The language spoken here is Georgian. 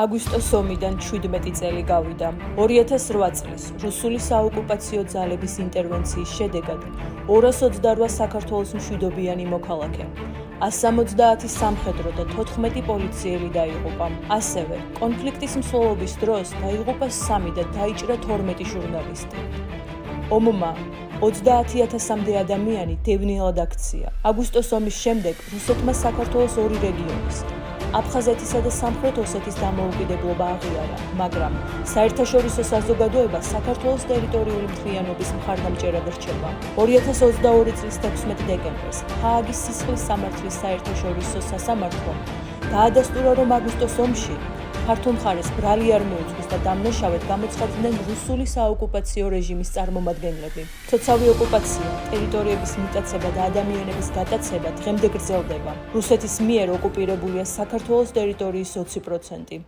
აგვისტოს ომიდან 17 წელი გავიდა. 2008 წლის რუსული საოკუპაციო ძალების ინტერვენციის შედეგად 228 საქართველოს მშვიდობიანი მოქალაქე, 170 სამხედრო და 14 პოლიციელი დაიღუპა. ასევე, კონფლიქტის მსვლელობის დროს დაიღუპა 3 და დაიჭრა 12 ჟურნალისტი. ომმა 30,000-მდე ადამიანი დევნილად აქცია. აგვისტოს ომის შემდეგ რუსეთმა საქართველოს ორი რეგიონის, აფხაზეთისა და სამხრეთ ოსეთის დამოუკიდებლობა აღიარა, მაგრამ საერთაშორისო საზოგადოება საქართველოს ტერიტორიული მთლიანობის მხარდამჭერად რჩება. 2022 წლის 16 დეკემბერს ჰააგის სისხლის სამართლის საერთაშორისო სასამართლომ დაადასტურა, რომ აგვისტოს ომში ქართულ მხარეს ბრალი არ მიუძღვის და დამნაშავედ გამოცხადდნენ რუსული საოკუპაციო რეჟიმის წარმომადგენლები. მცოცავი ოკუპაცია, ტერიტორიების მიტაცება და ადამიანების გატაცება დღემდე გრძელდება. რუსეთის მიერ ოკუპირებულია საქართველოს ტერიტორიის 20%.